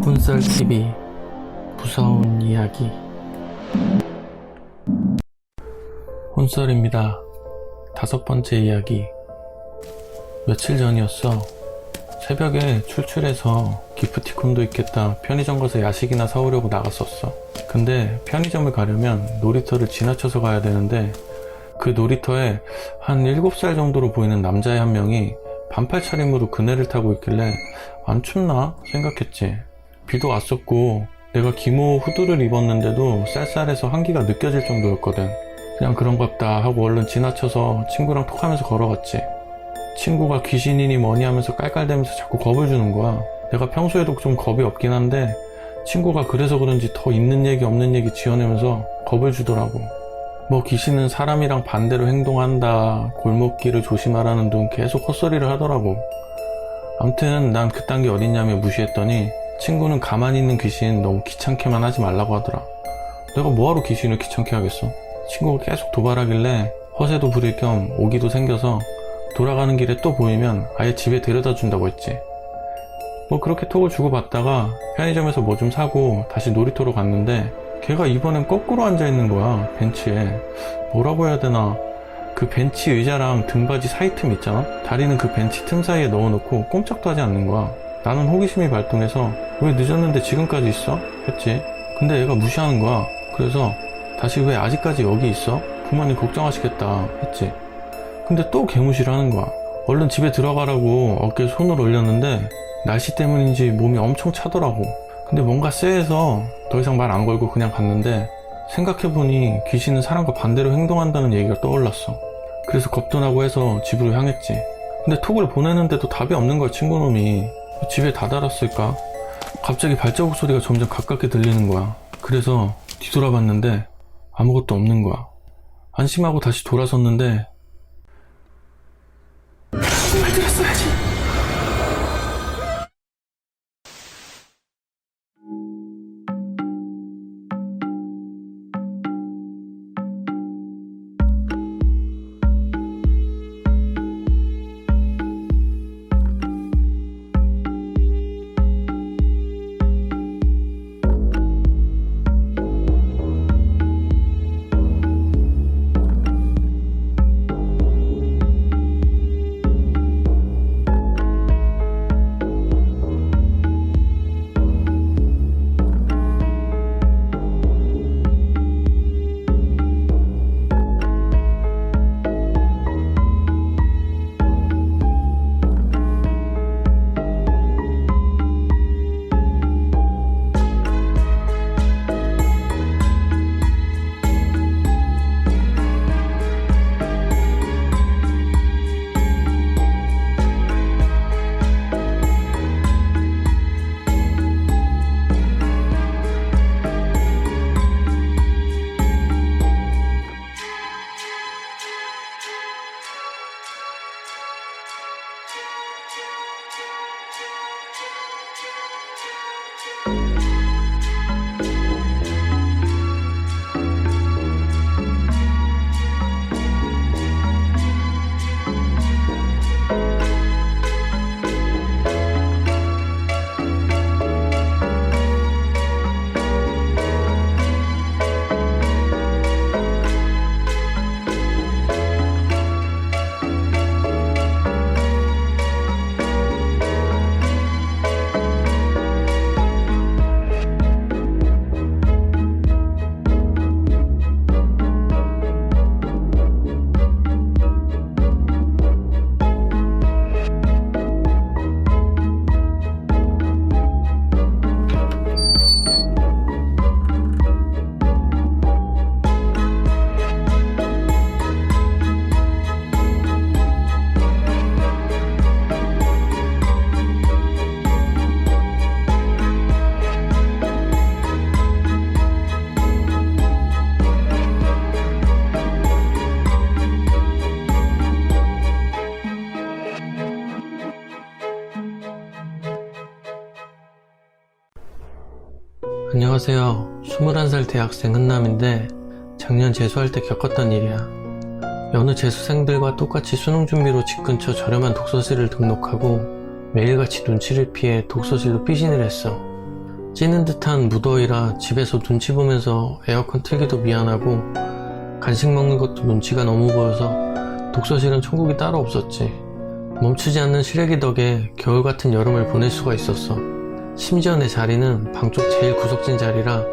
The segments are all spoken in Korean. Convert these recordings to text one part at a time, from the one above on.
혼썰TV 무서운 이야기. 혼썰입니다. 5번째 이야기. 며칠 전이었어. 새벽에 출출해서 기프티콘도 있겠다 편의점 가서 야식이나 사오려고 나갔었어. 근데 편의점을 가려면 놀이터를 지나쳐서 가야 되는데 그 놀이터에 한 7살 정도로 보이는 남자애 한 명이 반팔 차림으로 그네를 타고 있길래 안 춥나 생각했지. 비도 왔었고 내가 기모 후드를 입었는데도 쌀쌀해서 한기가 느껴질 정도였거든. 그냥 그런갑다 하고 얼른 지나쳐서 친구랑 톡하면서 걸어갔지. 친구가 귀신이니 뭐니 하면서 깔깔대면서 자꾸 겁을 주는 거야. 내가 평소에도 좀 겁이 없긴 한데 친구가 그래서 그런지 더 있는 얘기 없는 얘기 지어내면서 겁을 주더라고. 뭐 귀신은 사람이랑 반대로 행동한다, 골목길을 조심하라는 둥 계속 헛소리를 하더라고. 암튼 난 그딴 게 어딨냐며 무시했더니 친구는 가만히 있는 귀신 너무 귀찮게만 하지 말라고 하더라. 내가 뭐하러 귀신을 귀찮게 하겠어. 친구가 계속 도발하길래 허세도 부릴 겸 오기도 생겨서 돌아가는 길에 또 보이면 아예 집에 데려다 준다고 했지. 뭐 그렇게 톡을 주고받다가 편의점에서 뭐 좀 사고 다시 놀이터로 갔는데 걔가 이번엔 거꾸로 앉아있는 거야. 벤치에. 뭐라고 해야 되나, 그 벤치 의자랑 등받이 사이 틈 있잖아? 다리는 그 벤치 틈 사이에 넣어놓고 꼼짝도 하지 않는 거야. 나는 호기심이 발동해서 왜 늦었는데 지금까지 있어? 했지. 근데 얘가 무시하는 거야. 그래서 다시 왜 아직까지 여기 있어? 부모님 걱정하시겠다 했지. 근데 또 개무시를 하는 거야. 얼른 집에 들어가라고 어깨에 손을 올렸는데 날씨 때문인지 몸이 엄청 차더라고. 근데 뭔가 쎄해서 더 이상 말 안 걸고 그냥 갔는데 생각해보니 귀신은 사람과 반대로 행동한다는 얘기가 떠올랐어. 그래서 겁도 나고 해서 집으로 향했지. 근데 톡을 보내는데도 답이 없는 거야. 친구놈이 집에 다 달았을까? 갑자기 발자국 소리가 점점 가깝게 들리는 거야. 그래서 뒤돌아봤는데 아무것도 없는 거야. 안심하고 다시 돌아섰는데 말 들었어야지. 안녕하세요. 21살 대학생 흔남인데 작년 재수할 때 겪었던 일이야. 여느 재수생들과 똑같이 수능 준비로 집 근처 저렴한 독서실을 등록하고 매일같이 눈치를 피해 독서실로 피신을 했어. 찌는 듯한 무더위라 집에서 눈치 보면서 에어컨 틀기도 미안하고 간식 먹는 것도 눈치가 너무 보여서 독서실은 천국이 따로 없었지. 멈추지 않는 실외기 덕에 겨울 같은 여름을 보낼 수가 있었어. 심지어 내 자리는 방 쪽 제일 구석진 자리라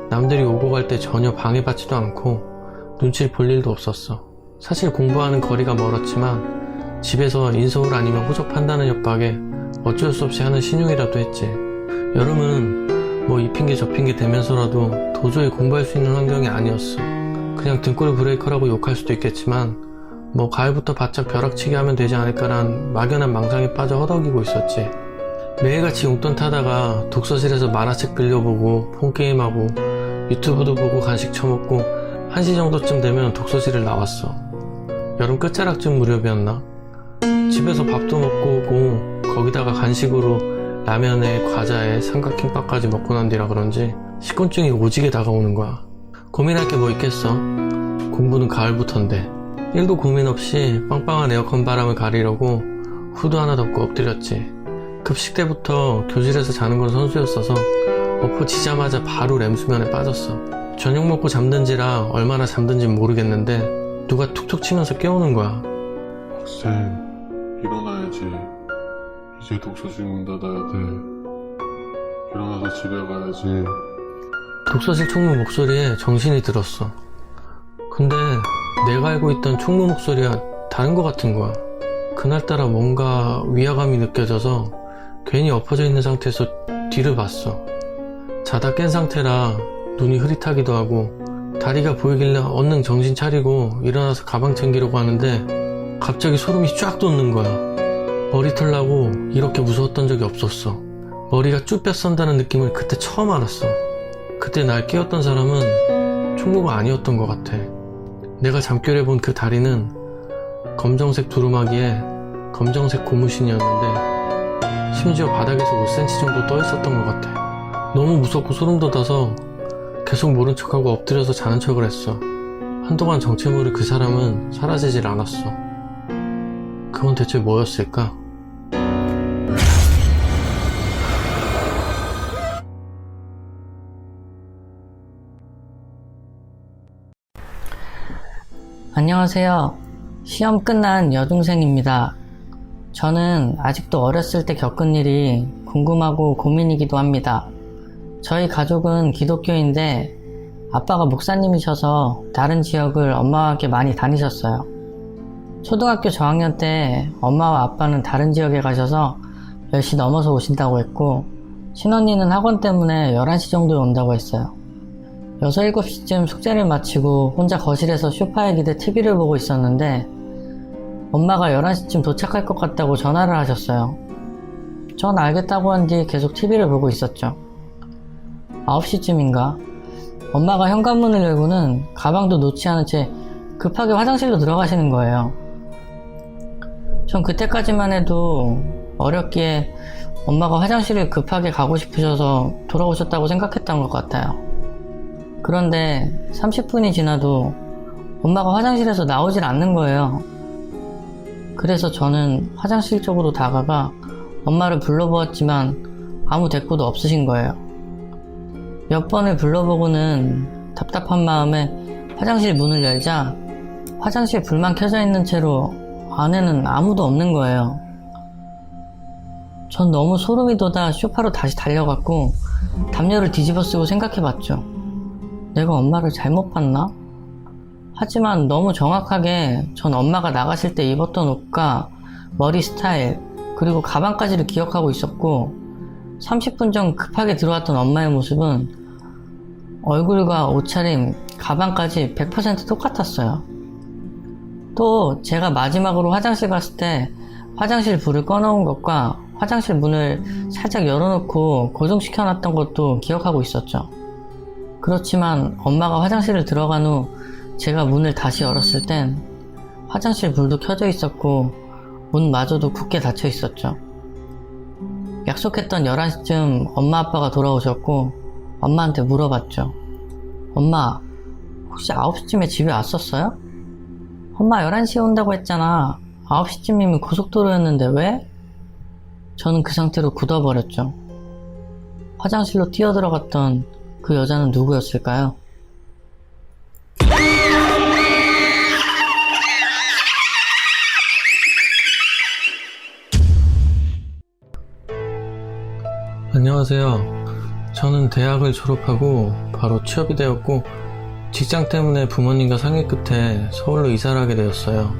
남들이 오고 갈 때 전혀 방해받지도 않고 눈치를 볼 일도 없었어. 사실 공부하는 거리가 멀었지만 집에서 인서울 아니면 호접한다는 협박에 어쩔 수 없이 하는 신용이라도 했지. 여름은 뭐 이 핑계 저 핑계 대면서라도 도저히 공부할 수 있는 환경이 아니었어. 그냥 등골 브레이커라고 욕할 수도 있겠지만 뭐 가을부터 바짝 벼락치기 하면 되지 않을까란 막연한 망상에 빠져 허덕이고 있었지. 매일같이 용돈 타다가 독서실에서 만화책 빌려보고 폰게임하고 유튜브도 보고 간식 처먹고 1시 정도쯤 되면 독서실을 나왔어. 여름 끝자락쯤 무렵이었나? 집에서 밥도 먹고 오고 거기다가 간식으로 라면에 과자에 삼각김밥까지 먹고 난 뒤라 그런지 식곤증이 오지게 다가오는 거야. 고민할 게 뭐 있겠어. 공부는 가을부터인데. 1도 고민 없이 빵빵한 에어컨 바람을 가리려고 후드 하나 덮고 엎드렸지. 급식 때부터 교실에서 자는 건 선수였어서 엎어지자마자 바로 램수면에 빠졌어. 저녁 먹고 잠든지라 얼마나 잠든진 모르겠는데 누가 툭툭 치면서 깨우는 거야. 학생, 일어나야지. 이제 독서실 문 닫아야 돼. 일어나서 집에 가야지. 독서실 총무 목소리에 정신이 들었어. 근데 내가 알고 있던 총무 목소리와 다른 것 같은 거야. 그날따라 뭔가 위화감이 느껴져서 괜히 엎어져 있는 상태에서 뒤를 봤어. 자다 깬 상태라 눈이 흐릿하기도 하고 다리가 보이길래 얼른 정신 차리고 일어나서 가방 챙기려고 하는데 갑자기 소름이 쫙 돋는 거야. 머리털 나고 이렇게 무서웠던 적이 없었어. 머리가 쭈뼛 선다는 느낌을 그때 처음 알았어. 그때 날 깨웠던 사람은 총무가 아니었던 것 같아. 내가 잠결에 본 그 다리는 검정색 두루마기에 검정색 고무신이었는데 심지어 바닥에서 5cm 정도 떠 있었던 것 같아. 너무 무섭고 소름 돋아서 계속 모른 척하고 엎드려서 자는 척을 했어. 한동안 정체 모를 그 사람은 사라지질 않았어. 그건 대체 뭐였을까? 안녕하세요. 시험 끝난 여중생입니다. 저는 아직도 어렸을 때 겪은 일이 궁금하고 고민이기도 합니다. 저희 가족은 기독교인데 아빠가 목사님이셔서 다른 지역을 엄마와 함께 많이 다니셨어요. 초등학교 저학년 때 엄마와 아빠는 다른 지역에 가셔서 10시 넘어서 오신다고 했고 친언니는 학원 때문에 11시 정도에 온다고 했어요. 6, 7시쯤 숙제를 마치고 혼자 거실에서 소파에 기대 TV를 보고 있었는데 엄마가 11시쯤 도착할 것 같다고 전화를 하셨어요. 전 알겠다고 한 뒤 계속 TV를 보고 있었죠. 9시쯤인가 엄마가 현관문을 열고는 가방도 놓지 않은 채 급하게 화장실로 들어가시는 거예요. 전 그때까지만 해도 어렸기에 엄마가 화장실을 급하게 가고 싶으셔서 돌아오셨다고 생각했던 것 같아요. 그런데 30분이 지나도 엄마가 화장실에서 나오질 않는 거예요. 그래서 저는 화장실 쪽으로 다가가 엄마를 불러보았지만 아무 대꾸도 없으신 거예요. 몇 번을 불러보고는 답답한 마음에 화장실 문을 열자 화장실 불만 켜져 있는 채로 안에는 아무도 없는 거예요. 전 너무 소름이 돋아 소파로 다시 달려갔고 담요를 뒤집어 쓰고 생각해봤죠. 내가 엄마를 잘못 봤나? 하지만 너무 정확하게 전 엄마가 나가실 때 입었던 옷과 머리 스타일 그리고 가방까지를 기억하고 있었고 30분 전 급하게 들어왔던 엄마의 모습은 얼굴과 옷차림, 가방까지 100% 똑같았어요. 또 제가 마지막으로 화장실 갔을 때 화장실 불을 꺼놓은 것과 화장실 문을 살짝 열어놓고 고정시켜놨던 것도 기억하고 있었죠. 그렇지만 엄마가 화장실을 들어간 후 제가 문을 다시 열었을 땐 화장실 불도 켜져 있었고 문마저도 굳게 닫혀 있었죠. 약속했던 11시쯤 엄마 아빠가 돌아오셨고 엄마한테 물어봤죠. 엄마, 혹시 9시쯤에 집에 왔었어요? 엄마 11시에 온다고 했잖아. 9시쯤이면 고속도로였는데 왜? 저는 그 상태로 굳어버렸죠. 화장실로 뛰어들어갔던 그 여자는 누구였을까요? 안녕하세요. 저는 대학을 졸업하고 바로 취업이 되었고 직장 때문에 부모님과 상의 끝에 서울로 이사를 하게 되었어요.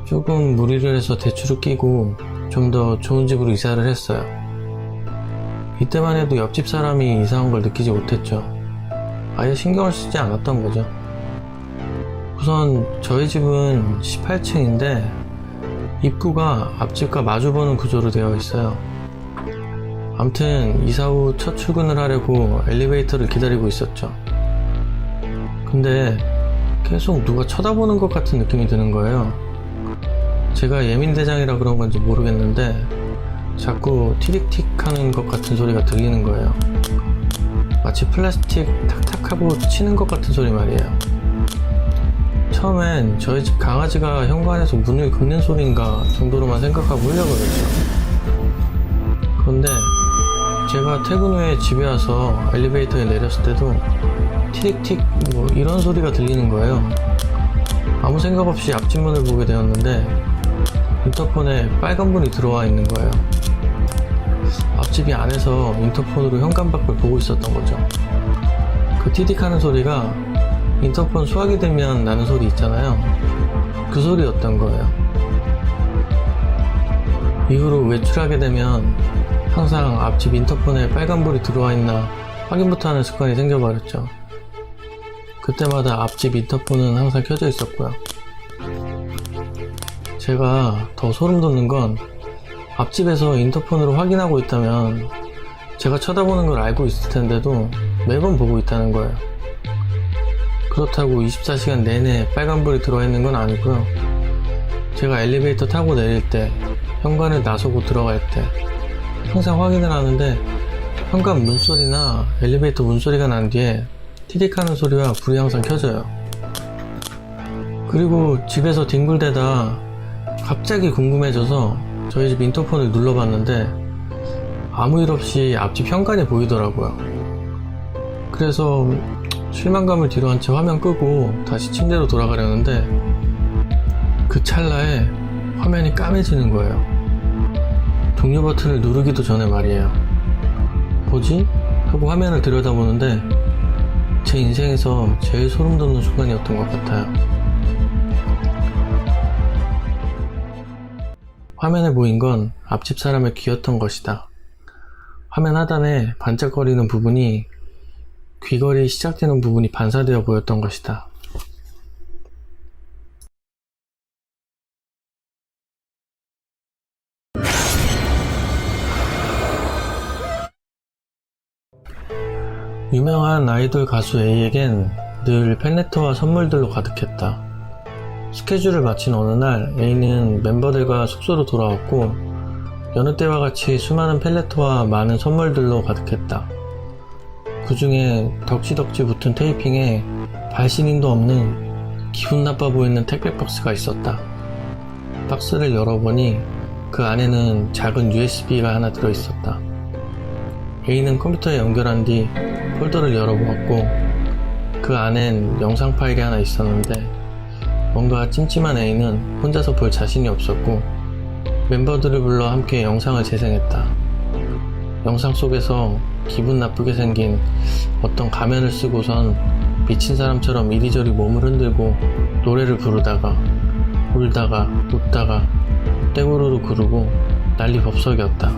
조금 무리를 해서 대출을 끼고 좀 더 좋은 집으로 이사를 했어요. 이때만 해도 옆집 사람이 이사 온 걸 느끼지 못했죠. 아예 신경을 쓰지 않았던 거죠. 우선 저희 집은 18층인데 입구가 앞집과 마주보는 구조로 되어 있어요. 암튼 이사 후 첫 출근을 하려고 엘리베이터를 기다리고 있었죠. 근데 계속 누가 쳐다보는 것 같은 느낌이 드는 거예요. 제가 예민대장이라 그런 건지 모르겠는데 자꾸 티릭틱 하는 것 같은 소리가 들리는 거예요. 마치 플라스틱 탁탁하고 치는 것 같은 소리 말이에요. 처음엔 저희 집 강아지가 현관에서 문을 긁는 소리인가 정도로만 생각하고 흘려버렸죠. 그런데 제가 퇴근 후에 집에 와서 엘리베이터에 내렸을 때도 티릭틱 뭐 이런 소리가 들리는 거예요. 아무 생각 없이 앞집 문을 보게 되었는데 인터폰에 빨간불이 들어와 있는 거예요. 앞집이 안에서 인터폰으로 현관 밖을 보고 있었던 거죠. 그 티릭하는 소리가 인터폰 수화기 되면 나는 소리 있잖아요. 그 소리였던 거예요. 이후로 외출하게 되면 항상 앞집 인터폰에 빨간불이 들어와 있나 확인부터 하는 습관이 생겨버렸죠. 그때마다 앞집 인터폰은 항상 켜져 있었고요. 제가 더 소름 돋는 건 앞집에서 인터폰으로 확인하고 있다면 제가 쳐다보는 걸 알고 있을 텐데도 매번 보고 있다는 거예요. 그렇다고 24시간 내내 빨간불이 들어와 있는 건 아니고요. 제가 엘리베이터 타고 내릴 때, 현관을 나서고 들어갈 때 항상 확인을 하는데 현관 문소리나 엘리베이터 문소리가 난 뒤에 티릭하는 소리와 불이 항상 켜져요. 그리고 집에서 뒹굴대다 갑자기 궁금해져서 저희 집 인터폰을 눌러봤는데 아무 일 없이 앞집 현관이 보이더라고요. 그래서 실망감을 뒤로한 채 화면 끄고 다시 침대로 돌아가려는데 그 찰나에 화면이 까매지는 거예요. 종료 버튼을 누르기도 전에 말이에요. 뭐지? 하고 화면을 들여다보는데 제 인생에서 제일 소름 돋는 순간이었던 것 같아요. 화면에 보인 건 앞집 사람의 귀였던 것이다. 화면 하단에 반짝거리는 부분이 귀걸이 시작되는 부분이 반사되어 보였던 것이다. 유명한 아이돌 가수 A에겐 늘 팬레터와 선물들로 가득했다. 스케줄을 마친 어느 날 A는 멤버들과 숙소로 돌아왔고 여느 때와 같이 수많은 팬레터와 많은 선물들로 가득했다. 그 중에 덕지덕지 붙은 테이핑에 발신인도 없는 기분 나빠 보이는 택배 박스가 있었다. 박스를 열어보니 그 안에는 작은 USB가 하나 들어있었다. A는 컴퓨터에 연결한 뒤 폴더를 열어보았고 그 안엔 영상 파일이 하나 있었는데 뭔가 찜찜한 A는 혼자서 볼 자신이 없었고 멤버들을 불러 함께 영상을 재생했다. 영상 속에서 기분 나쁘게 생긴 어떤 가면을 쓰고선 미친 사람처럼 이리저리 몸을 흔들고 노래를 부르다가 울다가 웃다가 떼고루로 구르고 난리 법석이었다.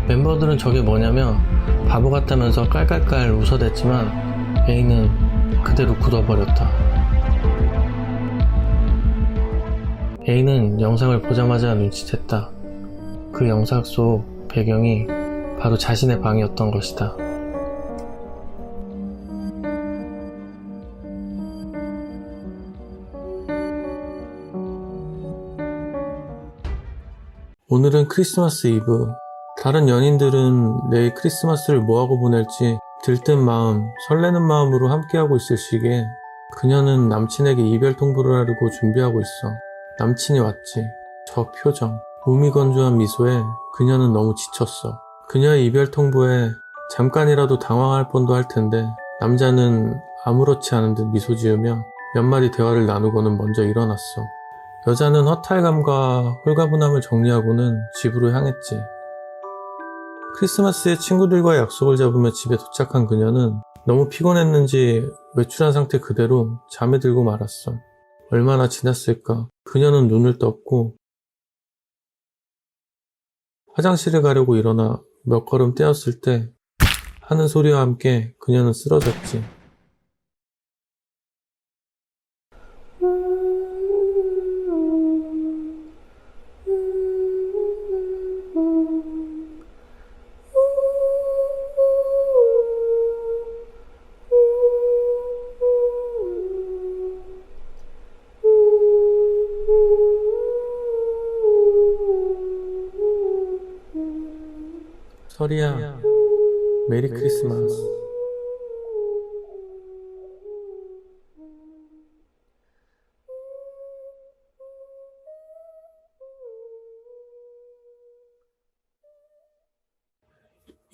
멤버들은 저게 뭐냐며 바보 같다면서 깔깔깔 웃어댔지만 A는 그대로 굳어버렸다. A는 영상을 보자마자 눈치챘다. 그 영상 속 배경이 바로 자신의 방이었던 것이다. 오늘은 크리스마스 이브. 다른 연인들은 내일 크리스마스를 뭐하고 보낼지 들뜬 마음, 설레는 마음으로 함께하고 있을 시기에 그녀는 남친에게 이별 통보를 하려고 준비하고 있어. 남친이 왔지. 저 표정, 무미건조한 미소에 그녀는 너무 지쳤어. 그녀의 이별 통보에 잠깐이라도 당황할 뻔도 할 텐데 남자는 아무렇지 않은 듯 미소 지으며 몇 마디 대화를 나누고는 먼저 일어났어. 여자는 허탈감과 홀가분함을 정리하고는 집으로 향했지. 크리스마스에 친구들과의 약속을 잡으며 집에 도착한 그녀는 너무 피곤했는지 외출한 상태 그대로 잠에 들고 말았어. 얼마나 지났을까? 그녀는 눈을 떴고 화장실에 가려고 일어나 몇 걸음 떼었을 때 하는 소리와 함께 그녀는 쓰러졌지. 설이야, 메리 크리스마스.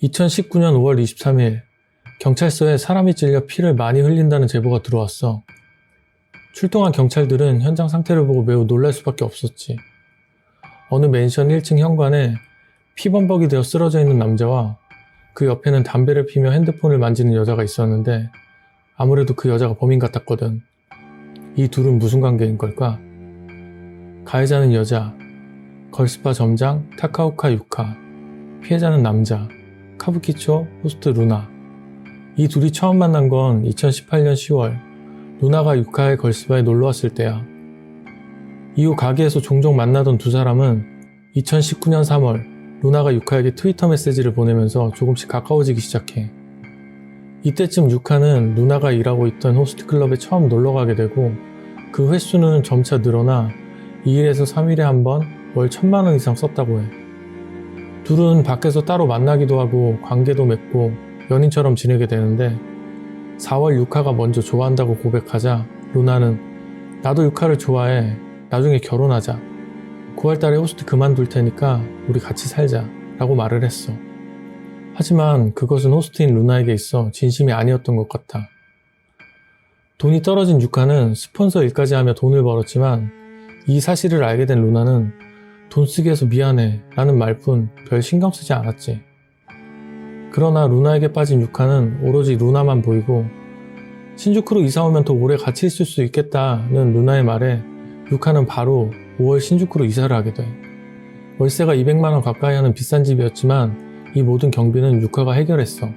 (2019년 5월 23일) 경찰서에 사람이 찔려 피를 많이 흘린다는 제보가 들어왔어. 출동한 경찰들은 현장 상태를 보고 매우 놀랄 수밖에 없었지. 어느 맨션 1층 현관에 피범벅이 되어 쓰러져 있는 남자와 그 옆에는 담배를 피며 핸드폰을 만지는 여자가 있었는데 아무래도 그 여자가 범인 같았거든. 이 둘은 무슨 관계인 걸까? 가해자는 여자, 걸스파 점장 타카오카 유카, 피해자는 남자, 카부키초 호스트 루나. 이 둘이 처음 만난 건 2018년 10월 루나가 유카의 걸스바에 놀러왔을 때야. 이후 가게에서 종종 만나던 두 사람은 2019년 3월 루나가 유카에게 트위터 메시지를 보내면서 조금씩 가까워지기 시작해. 이때쯤 유카는 루나가 일하고 있던 호스트클럽에 처음 놀러가게 되고 그 횟수는 점차 늘어나 2일에서 3일에 한 번 월 1,000만 원 이상 썼다고 해. 둘은 밖에서 따로 만나기도 하고 관계도 맺고 연인처럼 지내게 되는데 4월 유카가 먼저 좋아한다고 고백하자 루나는 나도 유카를 좋아해. 나중에 결혼하자. 9월달에 호스트 그만둘 테니까 우리 같이 살자 라고 말을 했어. 하지만 그것은 호스트인 루나에게 있어 진심이 아니었던 것 같아. 돈이 떨어진 유카는 스폰서 일까지 하며 돈을 벌었지만 이 사실을 알게 된 루나는 돈 쓰게 해서 미안해 라는 말뿐 별 신경 쓰지 않았지. 그러나 루나에게 빠진 유카는 오로지 루나만 보이고 신주쿠로 이사 오면 더 오래 같이 있을 수 있겠다는 루나의 말에 유카는 바로 5월 신주쿠로 이사를 하게 돼. 월세가 200만원 가까이 하는 비싼 집이었지만 이 모든 경비는 유카가 해결했어.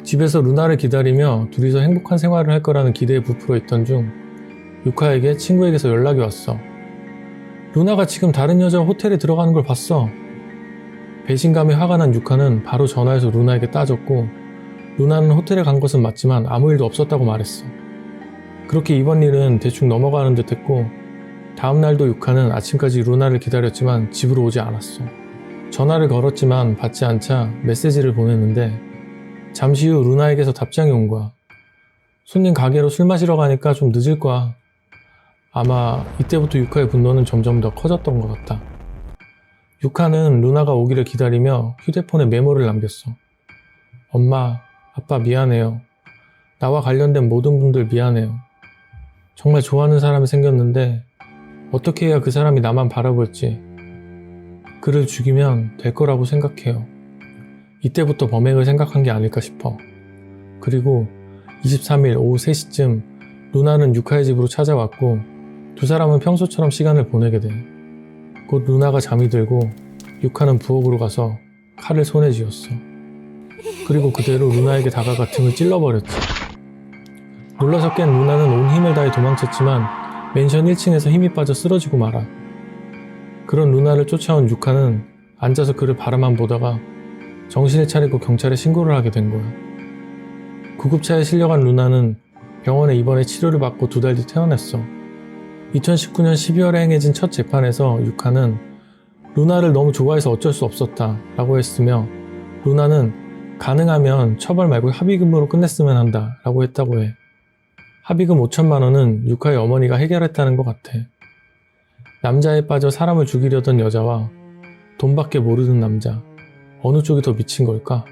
집에서 루나를 기다리며 둘이서 행복한 생활을 할 거라는 기대에 부풀어 있던 중 유카에게 친구에게서 연락이 왔어. 루나가 지금 다른 여자와 호텔에 들어가는 걸 봤어. 배신감에 화가 난 유카는 바로 전화해서 루나에게 따졌고 루나는 호텔에 간 것은 맞지만 아무 일도 없었다고 말했어. 그렇게 이번 일은 대충 넘어가는 듯 했고 다음날도 유카는 아침까지 루나를 기다렸지만 집으로 오지 않았어. 전화를 걸었지만 받지 않자 메시지를 보냈는데 잠시 후 루나에게서 답장이 온 거야. 손님 가게로 술 마시러 가니까 좀 늦을 거야. 아마 이때부터 유카의 분노는 점점 더 커졌던 것 같다. 유카는 루나가 오기를 기다리며 휴대폰에 메모를 남겼어. 엄마, 아빠 미안해요. 나와 관련된 모든 분들 미안해요. 정말 좋아하는 사람이 생겼는데 어떻게 해야 그 사람이 나만 바라볼지. 그를 죽이면 될 거라고 생각해요. 이때부터 범행을 생각한 게 아닐까 싶어. 그리고 23일 오후 3시쯤 루나는 유카의 집으로 찾아왔고 두 사람은 평소처럼 시간을 보내게 돼. 곧 루나가 잠이 들고 유카는 부엌으로 가서 칼을 손에 쥐었어. 그리고 그대로 루나에게 다가가 등을 찔러버렸지. 놀라서 깬 루나는 온 힘을 다해 도망쳤지만 맨션 1층에서 힘이 빠져 쓰러지고 말아. 그런 루나를 쫓아온 유카는 앉아서 그를 바라만 보다가 정신을 차리고 경찰에 신고를 하게 된 거야. 구급차에 실려간 루나는 병원에 입원해 치료를 받고 2달 뒤 퇴원했어. 2019년 12월에 행해진 첫 재판에서 유카는 루나를 너무 좋아해서 어쩔 수 없었다 라고 했으며 루나는 가능하면 처벌 말고 합의금으로 끝냈으면 한다 라고 했다고 해. 합의금 5천만 원은 유카의 어머니가 해결했다는 것 같아. 남자에 빠져 사람을 죽이려던 여자와 돈밖에 모르는 남자. 어느 쪽이 더 미친 걸까?